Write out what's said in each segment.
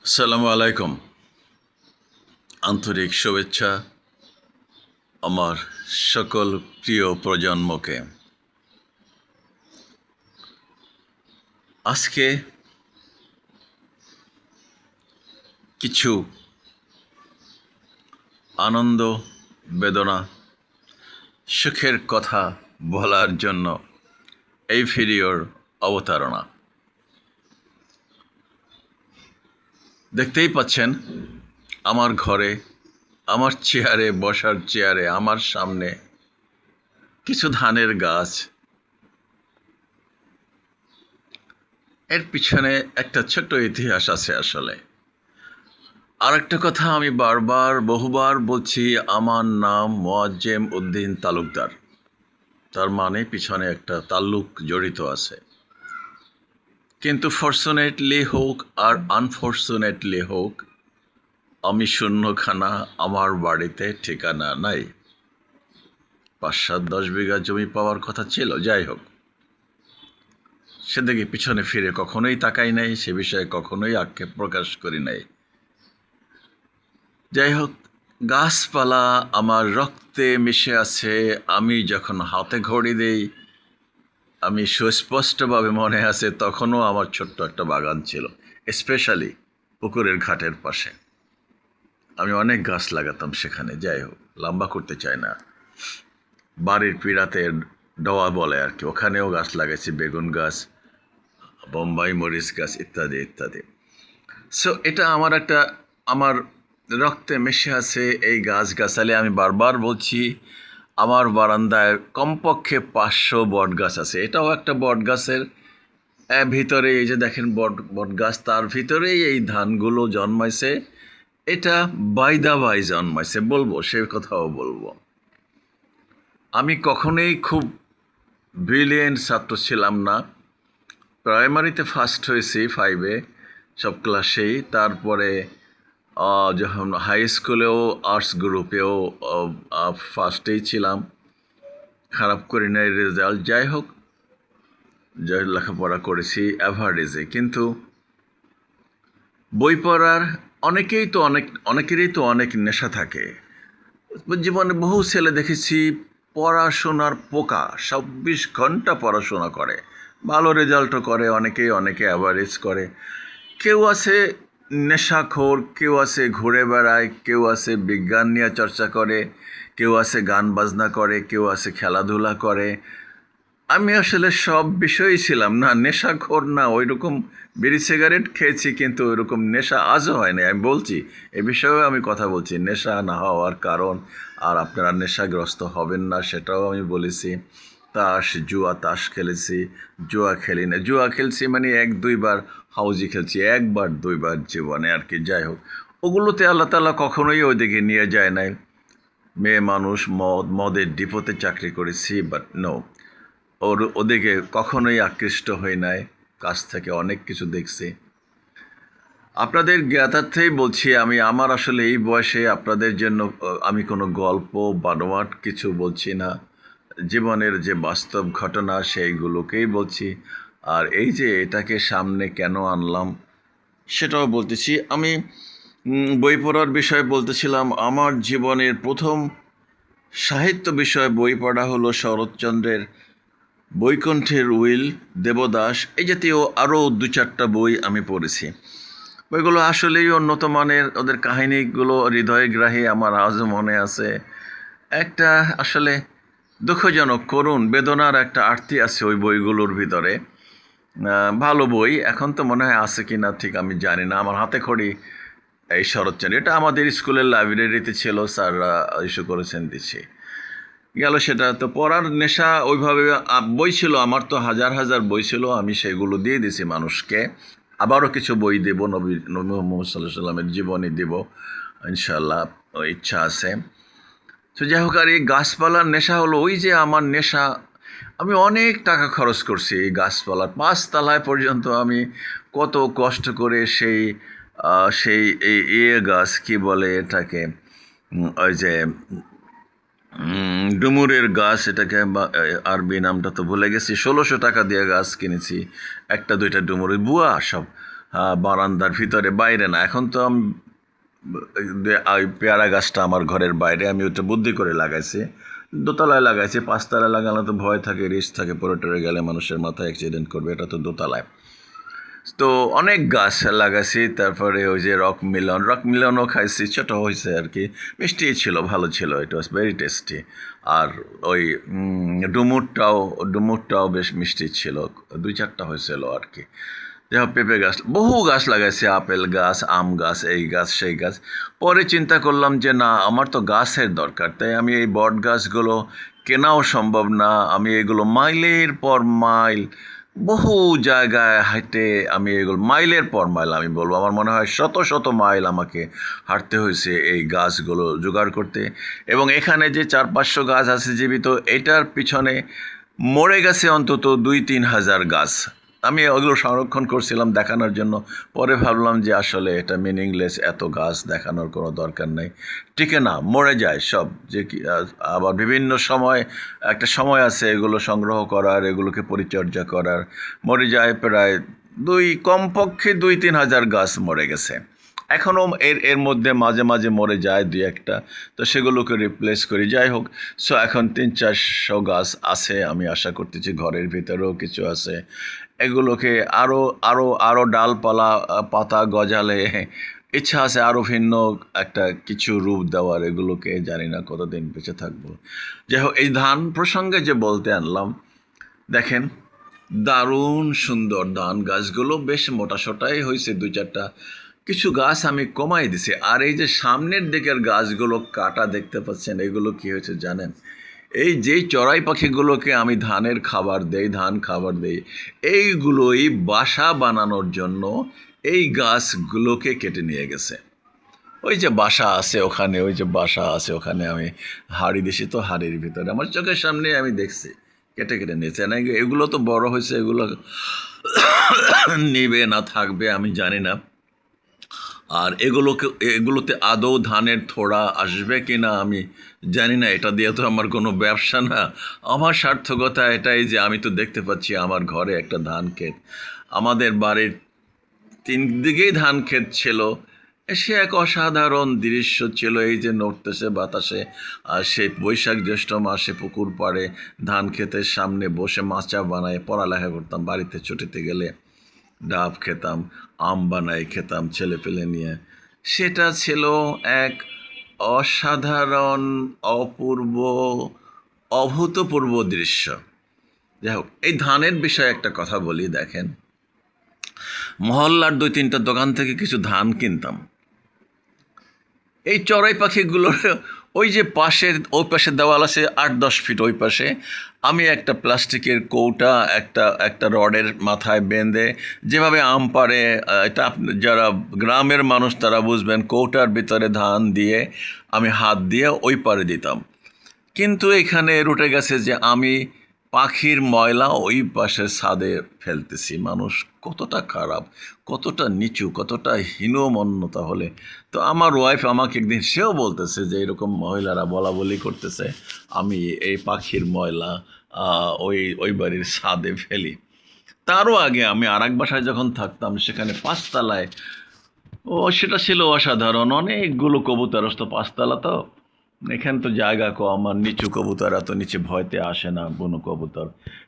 আসসালামু আলাইকুম। আন্তরিক শুভেচ্ছা আমার সকল প্রিয় প্রজন্মকে। আজকে কিছু আনন্দ, বেদনা, সুখের কথা বলার জন্য এই ভিডিওর অবতারণা। দেখতেই পাচ্ছেন আমার ঘরে, আমার চেয়ারে, বসার চেয়ারে, আমার সামনে কিছু ধানের গাছ। এর পিছনে একটা ছোট্ট ইতিহাস আছে আসলে। আরেকটা কথা আমি বহুবার বলছি, আমার নাম মোয়াজ্জেম উদ্দিন তালুকদার। তার মানে পিছনে একটা তাল্লুক জড়িত আছে। কিন্তু ফরচুনেটলি হোক আর আনফরচুনেটলি হোক, আমি শূন্যখানা, আমার বাড়িতে ঠিকানা নাই। ৫-৭-১০ বিঘা জমি পাওয়ার কথা ছিল, যাই হোক, সেদিকে পিছনে ফিরে কখনোই তাকাই নাই, সে বিষয়ে কখনোই আক্ষেপ প্রকাশ করি নাই। যাই হোক, গাছপালা আমার রক্তে মিশে আছে। আমি যখন হাতে ঘড়ি দেই, আমি সুস্পষ্টভাবে মনে আছে তখনও আমার ছোট্ট একটা বাগান ছিল, স্পেশালি পুকুরের ঘাটের পাশে। আমি অনেক গাছ লাগাতাম সেখানে। যাই হোক, লম্বা করতে চাই না। বাড়ির পিড়াতে ডোয়া বলে আর কি, ওখানেও গাছ লাগাইছি, বেগুন গাছ, বোম্বাই মরিচ গাছ, ইত্যাদি ইত্যাদি। সো এটা আমার রক্তে মিশে আছে এই গাছগাছালি। আমি বারবার বলছি, আমার বারান্দায় কমপক্ষে 500 বট গাছ আছে। এটাও একটা বট গাছের ভিতরে, এই যে দেখেন বট গাছ, তার ভিতরেই এই ধানগুলো জন্মাইছে। এটা বাই জন্মাইছে, বলবো সে কথাও বলবো। আমি কখনোই খুব ব্রিলিয়েন্ট ছাত্র ছিলাম না। প্রাইমারিতে ফার্স্ট হয়েছি 5-এ, সব ক্লাসেই। তারপরে যখন হাই স্কুলেও আর্টস গ্রুপেও ফার্স্টেই ছিলাম, খারাপ করি নাই রেজাল্ট। যাই হোক, যাই লেখাপড়া করেছি অ্যাভারেজে। কিন্তু বই পড়ার অনেকেরই তো অনেক নেশা থাকে। জীবনে বহু ছেলে দেখেছি পড়াশোনার পোকা, 24 ঘন্টা পড়াশোনা করে, ভালো রেজাল্টও করে, অনেকে অ্যাভারেজ করে। কেউ আছে নেশাখোর, কেউ আছে ঘুরে বেড়ায়, কেউ আছে বিজ্ঞান নিয়ে চর্চা করে, কেউ আছে গান বাজনা করে, কেউ আছে খেলাধুলা করে। আমি আসলে সব বিষয়ই ছিলাম না, নেশাখোর না। ওই রকম বিড়ি সিগারেট খেয়েছি, কিন্তু ওই রকম নেশা আজও হয়নি। আমি বলছি, এ বিষয়েও আমি কথা বলছি, নেশা না হওয়ার কারণ, আর আপনারা নেশাগ্রস্ত হবেন না সেটাও আমি বলেছি। তাস খেলেছি, জুয়া খেলি না। জুয়া খেলছি মানে 1-2 বার হাউজি খেলছি, 1-2 বার জীবনে আর কি। যাই হোক, ওগুলোতে আল্লাহ তাআলা কখনোই ওইদিকে নিয়ে যায় নাই। মেয়ে মানুষ, মদের ডিপোতে চাকরি করেছি, বাট নো, ওদিকে কখনোই আকৃষ্ট হই নাই। কাছ থেকে অনেক কিছু দেখছি। আপনাদের জ্ঞাতার্থেই বলছি, আমার আসলে এই বয়সে আপনাদের জন্য আমি কোনো গল্প বানোয়াট কিছু বলছি না। জীবনের যে বাস্তব ঘটনা সেইগুলোকেই বলছি। আর এই যে এটাকে সামনে কেন আনলাম সেটাও বলতেছি। আমি বই পড়ার বিষয়ে বলতেছিলাম, আমার জীবনের প্রথম সাহিত্য বিষয়ে বই পড়া হলো শরৎচন্দ্রের বৈকুণ্ঠের উইল, দেবদাস, এই জাতীয় আরও 2-4টা বই আমি পড়েছি। বইগুলো আসলেই উন্নত মানের, ওদের কাহিনীগুলো হৃদয়গ্রাহী, আমার আজও মনে আছে। একটা আসলে দুঃখজনক, করুণ, বেদনার একটা আরতি আছে ওই বইগুলোর ভিতরে। ভালো বই, এখন তো মনে হয় আছে কি না ঠিক আমি জানি না। আমার হাতে খড়ি এই শরৎচন্দ্র, এটা আমাদের স্কুলের লাইব্রেরিতে ছিল, স্যাররা ইস্যু করেছেন, দিচ্ছি গেল। সেটা তো পড়ার নেশা ওইভাবে বই ছিল আমার, তো হাজার হাজার বই ছিল, আমি সেগুলো দিয়ে দিছি মানুষকে। আবারও কিছু বই দেব, নবী মুহাম্মদ সাল্লাল্লাহু আলাইহি সাল্লামের জীবনী দেব ইনশাআল্লাহ, ইচ্ছা আছে। তো যাই হোক, আর এই গাছপালার নেশা হলো ওই যে আমার নেশা। আমি অনেক টাকা খরচ করছি এই গাছপালার, 5 তলায় পর্যন্ত আমি কত কষ্ট করে সেই গাছ কি বলে এটাকে, ওই যে ডুমুরের গাছ, এটাকে আরবি নামটা তো ভুলে গেছি। 1600 টাকা দিয়ে গাছ কিনেছি, 1-2টা ডুমুরের বুয়া সব। বারান্দার ভিতরে, বাইরে না। এখন তো আমি ওই পেয়ারা গাছটা আমার ঘরের বাইরে, আমি ওটা বুদ্ধি করে লাগাইছি, দোতলায় লাগাইছি। পাঁচতলায় লাগানো তো ভয় থাকে, রিস্ক থাকে, পড়ে টরে গেলে মানুষের মাথায় অ্যাক্সিডেন্ট করবে, এটা তো দোতলায়। তো অনেক গাছ লাগাইছি। তারপরে ওই যে রক মিলনও খাইছি, ছোট হয়েছে আর কি, মিষ্টি ছিল, ভালো ছিল, ইট ওয়াজ ভেরি টেস্টি। আর ওই ডুমুরটাও বেশ মিষ্টি ছিল, 2-4টা হয়েছিল আর কি। যাই হোক, পেঁপে গাছ, বহু গাছ লাগাইছি, আপেল গাছ, আম গাছ, এই গাছ সেই গাছ। পরে চিন্তা করলাম যে না, আমার তো গাছের দরকার, তাই আমি এই বট গাছগুলো কেনাও সম্ভব না, আমি এগুলো মাইলের পর মাইল, বহু জায়গায় হাঁটে আমি এগুলো, মাইলের পর মাইল আমি বলবো, আমার মনে হয় শত শত মাইল আমাকে হাঁটতে হয়েছে এই গাছগুলো জোগাড় করতে। এবং এখানে যে 400-500 গাছ আছে জীবিত, এটার পিছনে মরে গেছে অন্তত 2-3 হাজার গাছ। আমি ওগুলো সংরক্ষণ করছিলাম দেখানোর জন্য, পরে ভাবলাম যে আসলে এটা মিনিংলেস, এত গাছ দেখানোর কোনো দরকার নেই, টিকে না, মরে যায় সব। যে কি আবার বিভিন্ন সময়, একটা সময় আছে এগুলো সংগ্রহ করার, এগুলোকে পরিচর্যা করার, মরে যায় প্রায় কমপক্ষে 2-3 হাজার গাছ মরে গেছে। এখনও এর এর মধ্যে মাঝে মাঝে মরে যায় 2-1টা, তো সেগুলোকে রিপ্লেস করি। যাই হোক, সো এখন 300-400 গাছ আছে, আমি আশা করতেছি ঘরের ভিতরেও কিছু আছে। এগুলোকে আরও আরও আরও ডালপালা, পাতা গজালে ইচ্ছা আছে আরও ভিন্ন একটা কিছু রূপ দেওয়ার, এগুলোকে জানি না কতদিন বেঁচে থাকবো। যাই হোক, এই ধান প্রসঙ্গে যে বলতে আনলাম, দেখেন দারুণ সুন্দর ধান গাছগুলো, বেশ মোটাসোটাই হয়েছে 2-4টা। কিছু গাছ আমি কমাই দিছি। আর এই যে সামনের দিকের গাছগুলো কাটা দেখতে পাচ্ছেন, এগুলো কি হয়েছে জানেন? এই যেই চড়াই পাখিগুলোকে আমি ধানের খাবার দেই, ধান খাবার দেই, এইগুলোই বাসা বানানোর জন্য এই গাছগুলোকে কেটে নিয়ে গেছে। ওই যে বাসা আছে ওখানে, ওই যে বাসা আছে ওখানে, আমি হাড়ি দিছি, তো হাড়ির ভিতরে আমার চোখের সামনে আমি দেখছি কেটে কেটে নিয়েছে। না, এগুলো তো বড় হয়েছে, এগুলো নিবে না থাকবে আমি জানি না। আর এগুলোতে আদৌ ধানের থোড়া আসবে কি না আমি জানি না। এটা দিয়ে তো আমার কোনো ব্যবসা না, আমার সার্থকতা এটাই যে আমি তো দেখতে পাচ্ছি আমার ঘরে একটা ধান ক্ষেত, আমাদের বাড়ির 3 দিকেই ধান ক্ষেত ছিল। সে এক অসাধারণ দৃশ্য ছিল, এই যে নড়তেছে বাতাসে। আর সেই বৈশাখ জ্যৈষ্ঠ মাসে পুকুর পাড়ে ধান ক্ষেতের সামনে বসে মাচা বানায় পড়ালেখা করতাম, বাড়িতে ছুটিতে গেলে ডাব খেতাম, আম বানাই খেতাম ছেলে পেলে নিয়ে। সেটা ছিল এক অসাধারণ, অপূর্ব, অভূতপূর্ব দৃশ্য। যাই হোক, এই ধানের বিষয়ে একটা কথা বলি। দেখেন, মহল্লার 2-3টা দোকান থেকে কিছু ধান কিনতাম। এই চড়াই পাখিগুলোর ওই যে ওই পাশে দেওয়াল আছে 8-10 ফিট, ওই পাশে আমি একটা প্লাস্টিকের কৌটা একটা একটা রডের মাথায় বেঁধে, যেভাবে আম পাড়ে, এটা যারা গ্রামের মানুষ তারা বুঝবেন, কৌটার ভিতরে ধান দিয়ে আমি হাত দিয়ে ওই পাড়ে দিতাম। কিন্তু এখানে রুটে গেছে যে আমি পাখির ময়লা ওই পাশে ছাদে ফেলতেছি। মানুষ কতটা খারাপ, কতটা নিচু, কতটা হীনমন্য তাহলে। তো আমার ওয়াইফ আমাকে একদিন, সেও বলতেছে যে এরকম মহিলারা বলা বলি করতেছে আমি এই পাখির ময়লা ওই ওই বাড়ির ছাদে ফেলি। তারও আগে আমি আর এক বাসায় যখন থাকতাম, সেখানে 5তলায়, সেটা ছিল অসাধারণ, অনেকগুলো কবুতর আসতো 5তলা তো। এখানে তো জায়গা কম, আর নিচু কবুতর এত নিচে ভয়তে আসে না, বুনো কবুতর।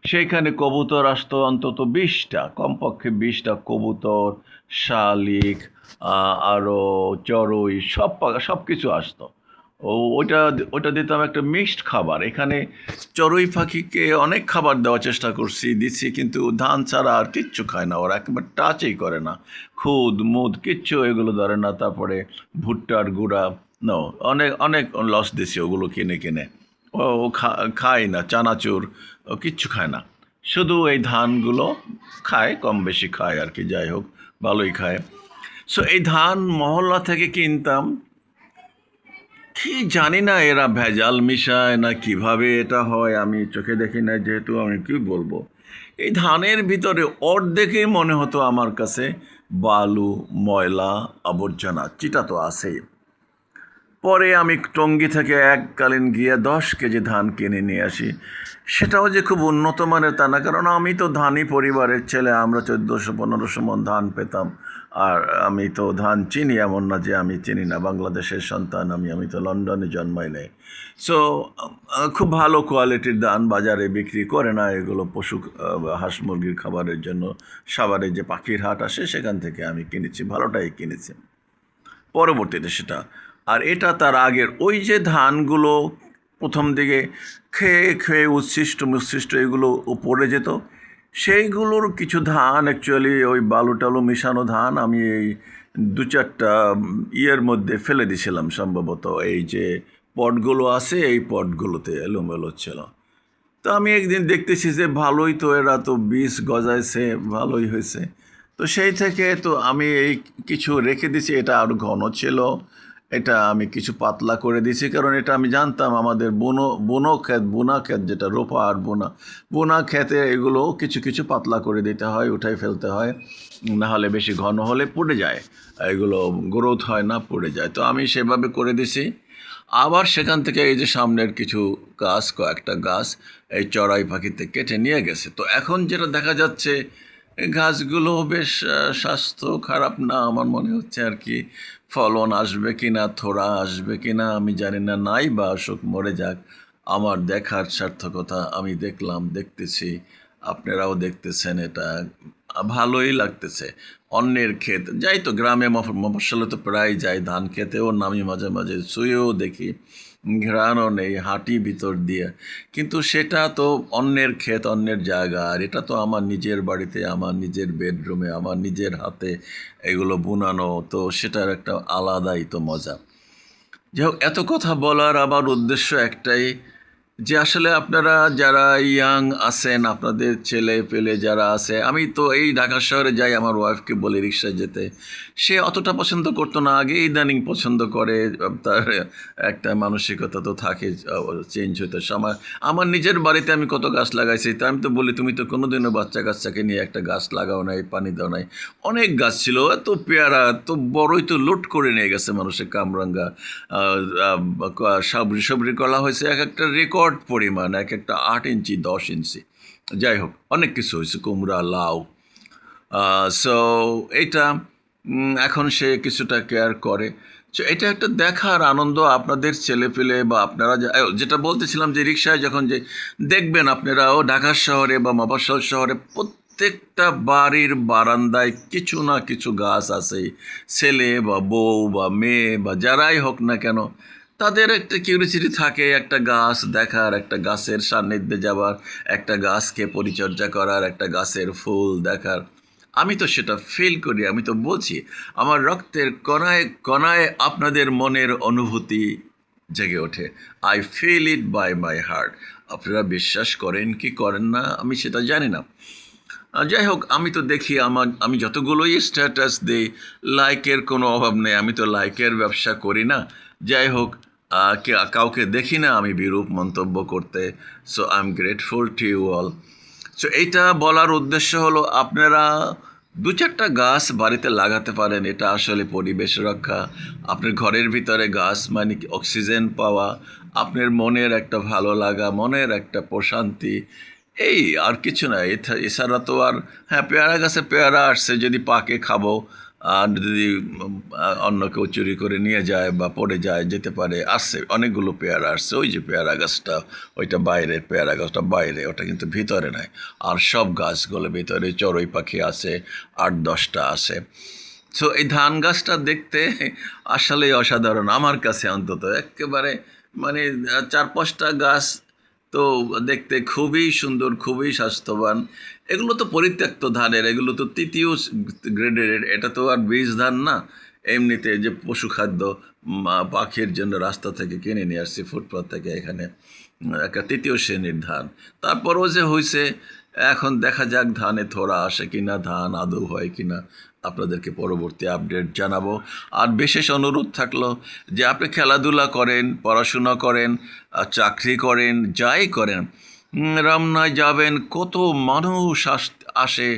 সেইখানে কবুতর আসতো অন্তত 20টা, কমপক্ষে 20টা কবুতর, শালিক, আরও চড়ুই, সব কিছু আসতো। ওইটা ওইটা দিতাম একটা মিক্সড খাবার। এখানে চড়ুই পাখিকে অনেক খাবার দেওয়ার চেষ্টা দিচ্ছি, কিন্তু ধান ছাড়া আর কিচ্ছু খায় না, ওরা একেবারে টাচই করে না, খুদ মুদ কিচ্ছু এগুলো ধরে না। তারপরে ভুট্টার গুঁড়া, নো, অনেক অনেক লস দিছি ওগুলো কিনে কিনে। ও খায় না, চানাচুর ও কিচ্ছু খায় না, শুধু এই ধানগুলো খায়, কম বেশি খায় আর কি। যাই হোক, ভালোই খায়। সো এই ধান মহল্লা থেকে কিনতাম। কি জানি না এরা ভেজাল মিশায় না কিভাবে এটা হয়, আমি চোখে দেখি না যেহেতু, আমি কি বলবো। এই ধানের ভিতরে অর্ধেকই মনে হতো আমার কাছে বালু, ময়লা, আবর্জনা, চিটা তো আছেই। পরে আমি টঙ্গী থেকে এককালীন গিয়ে 10 কেজি ধান কিনে নিয়ে আসি। সেটাও যে খুব উন্নত মানের তা না, কারণ আমি তো ধানই পরিবারের ছেলে, আমরা 1400-1500 মণ ধান পেতাম। আর আমি তো ধান চিনি, এমন না যে আমি চিনি না, বাংলাদেশের সন্তান আমি তো লন্ডনে জন্মাই নাই। সো খুব ভালো কোয়ালিটির ধান বাজারে বিক্রি করে না, এগুলো পশু হাঁস মুরগির খাবারের জন্য সাভারে যে পাখির হাট আসে সেখান থেকে আমি কিনেছি, ভালোটাই কিনেছি পরবর্তীতে সেটা। আর এটা তার আগের ওই যে ধানগুলো প্রথম দিকে খেয়ে খেয়ে উচ্ছিষ্ট এগুলো পড়ে যেত, সেইগুলোর কিছু ধান অ্যাকচুয়ালি ওই বালু টালু মিশানো ধান আমি এই 2-4টা ইয়ের মধ্যে ফেলে দিয়েছিলাম, সম্ভবত এই যে পটগুলো আছে এই পটগুলোতে এলোমেলো ছিল। তো আমি একদিন দেখতেছি যে ভালোই তো, এরা তো বীজ গজাইছে, ভালোই হয়েছে। তো সেই থেকে তো আমি এই কিছু রেখে দিছি, এটা আরও ঘন ছিল, এটা আমি কিছু পাতলা করে দিয়েছি, কারণ এটা আমি জানতাম আমাদের বোনা ক্ষেত যেটা রোপা আর বোনা ক্ষেতে এগুলো কিছু কিছু পাতলা করে দিতে হয়, উঠাই ফেলতে হয়, নাহলে বেশি ঘন হলে পড়ে যায়, এগুলো গ্রোথ হয় না, পড়ে যায়। তো আমি সেভাবে করে দিছি। আবার সেখান থেকে এই যে সামনের কিছু গাছ, কয়েকটা গাছ এই চড়াই পাখিতে কেটে নিয়ে গেছে। তো এখন যেটা দেখা যাচ্ছে, এই গাছগুলো বেশ স্বাস্থ্য খারাপ না আমার মনে হচ্ছে আর কি। ফলন আসবে কি না, থোড়া আসবে কি না আমি জানি না, নাই বা আসুক, মরে যাক, আমার দেখার সার্থকতা। আমি দেখতেছি, আপনারাও দেখতেছেন, এটা ভালোই লাগতেছে। অন্যের ক্ষেত যাই তো, গ্রামে মফস্বলে তো প্রায় যাই, ধান খেতেও নামি, মাঝে মাঝে শুয়েও দেখি, ঘেরানো নেই, হাঁটি ভিতর দিয়ে, কিন্তু সেটা তো অন্যের ক্ষেত, অন্যের জায়গা, আর এটা তো আমার নিজের বাড়িতে, আমার নিজের বেডরুমে, আমার নিজের হাতে এগুলো বুনানো, তো সেটার একটা আলাদাই তো মজা। যাই হোক, এত কথা বলার আবার উদ্দেশ্য একটাই, যে আসলে আপনারা যারা ইয়াং আছেন, আপনাদের ছেলে পেলে যারা আছে, আমি তো এই ঢাকা শহরে যাই, আমার ওয়াইফকে বলি রিক্সায় যেতে, সে অতটা পছন্দ করতো না আগে, ইদানিং পছন্দ করে। তার একটা মানসিকতা তো থাকে, চেঞ্জ হতে সময়। আমার নিজের বাড়িতে আমি কত গাছ লাগাইছি, তা আমি তো বলি তুমি তো কোনোদিনও বাচ্চাকে নিয়ে একটা গাছ লাগাও নাই, পানি দাও নাই। অনেক গাছ ছিল, এত পেয়ারা, এত বড়ই তো লোড করে নিয়ে গেছে মানুষের, কামরাঙ্গা, সবরি কলা হয়েছে এক একটা রেকর্ড পরিমাণ, এক একটা 8 ইঞ্চি 10 ইঞ্চি, যাই হোক অনেক কিছু হয়েছে, কুমড়া, লাউ। সো এইটা এখন সে কিছুটা কেয়ার করে। সো এটা একটা দেখার আনন্দ, আপনাদের ছেলেপেলে বা আপনারা যেটা বলতেছিলাম, যে রিক্সায় যখন যে দেখবেন আপনারাও ঢাকা শহরে বা মফস্বল শহরে প্রত্যেকটা বাড়ির বারান্দায় কিছু না কিছু গাছ আছে, ছেলে বা বউ বা মেয়ে বা যারাই হোক না কেন, তাদের একটা কিউরিসিটি থাকে একটা গাছ দেখার, একটা গাছের সান্নিধ্যে যাবার, একটা গাছকে পরিচর্যা করার, একটা গাছের ফুল দেখার। আমি তো সেটা ফিল করি, আমি তো বলছি, আমার রক্তের কণায় কণায় আপনাদের মনের অনুভূতি জেগে ওঠে। I feel it by my heart. আপনারা বিশ্বাস করেন কি করেন না আমি সেটা জানি না। যাই হোক, আমি তো দেখি, আমি যতগুলোই স্ট্যাটাস দিই, লাইকের কোনো অভাব নেই, আমি তো লাইকের ব্যবসা করি না। যাই হোক, কাউকে দেখি না আমি বিরূপ মন্তব্য করতে। So I am grateful to you all. সো এইটা বলার উদ্দেশ্য হলো, আপনারা 2-4টা গাছ বাড়িতে লাগাতে পারেন, এটা আসলে পরিবেশ রক্ষা। আপনার ঘরের ভিতরে গাছ মানে কি অক্সিজেন পাওয়া, আপনার মনের একটা ভালো লাগা, মনের একটা প্রশান্তি, এই আর কিছু না। এছাড়া তো আর, হ্যাঁ, পেয়ারা গাছে পেয়ারা আসছে, যদি পাকে খাবো, আর যদি অন্য কেউ চুরি করে নিয়ে যায় বা পড়ে যায়, যেতে পারে, আসছে অনেকগুলো পেয়ারা আসছে। ওই যে পেয়ারা গাছটা, ওইটা বাইরের পেয়ারা গাছটা বাইরে, ওটা কিন্তু ভিতরে নাই। আর সব গাছগুলো ভিতরে, চড়ুই পাখি আছে 8-10টা আছে। সো এই ধান গাছটা দেখতে আসলেই অসাধারণ আমার কাছে, অন্তত একেবারে, মানে 4-5টা গাছ তো দেখতে খুবই সুন্দর, খুবই স্বাস্থ্যবান। এগুলো তো পরিত্যক্ত ধানের, এগুলো তো তৃতীয় গ্রেডের, এটা তো আর বীজ ধান না, এমনিতে যে পশু খাদ্য পাখির জন্য রাস্তা থেকে কিনে নিয়ে আসছি, ফুটপাথ থেকে, এখানে একটা তৃতীয় শ্রেণীর ধান। তারপরও যে হয়েছে, এখন দেখা যাক ধানে থোড়া আসে কিনা, ধান আদৌ হয় কিনা, আপনাদেরকে পরবর্তী আপডেট জানাবো। আর বিশেষ অনুরোধ থাকলো, যে আপনি খেলাধুলা করেন, পড়াশোনা করেন, চাকরি করেন, যাই করেন, রমনায় যাবেন, কত মানুষ আসে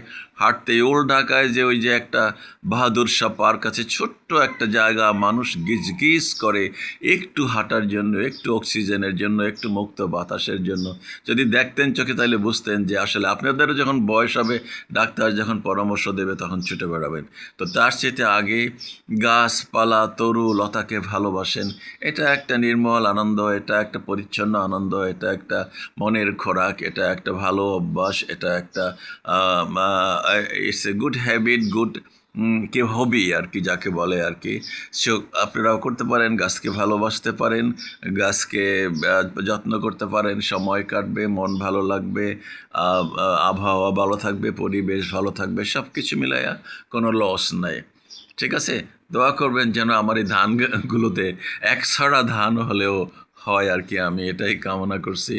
হাঁটতে ওল্ড ঢাকায় যে ওই যে একটা বাহাদুর শাহ পার্ক আছে, ছোট্ট একটা জায়গা, মানুষ গিজ করে একটু হাঁটার জন্য, একটু অক্সিজেনের জন্য, একটু মুক্ত বাতাসের জন্য। যদি দেখতেন চোখে তাহলে বুঝতেন যে আসলে আপনাদেরও যখন বয়স হবে, ডাক্তার যখন পরামর্শ দেবে তখন ছুটে বেড়াবেন। তো তার চেয়ে আগে গাছপালা তরু লতাকে ভালোবাসেন। এটা একটা নির্মল আনন্দ, এটা একটা পরিচ্ছন্ন আনন্দ, এটা একটা মনের খোরাক, এটা একটা ভালো অভ্যাস, এটা একটা it's a good habit, good কি হবি আর কি, যাকে বলে আর কি। সো আপনারাও করতে পারেন, গাছকে ভালোবাসতে পারেন, গাছকে যত্ন করতে পারেন, সময় কাটবে, মন ভালো লাগবে, আবহাওয়া ভালো থাকবে, পরিবেশ ভালো থাকবে, সব কিছু মিলাইয়া কোনো লস নাই। ঠিক আছে, দোয়া করবেন যেন আমার এই ধানগুলোতে একছড়া ধান হলেও হয় আর কি। আমি এটাই কামনা করছি,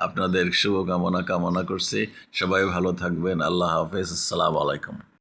আপনাদের শুভকামনা কামনা করছি। সবাই ভালো থাকবেন। আল্লাহ হাফেজ, আসসালামু আলাইকুম।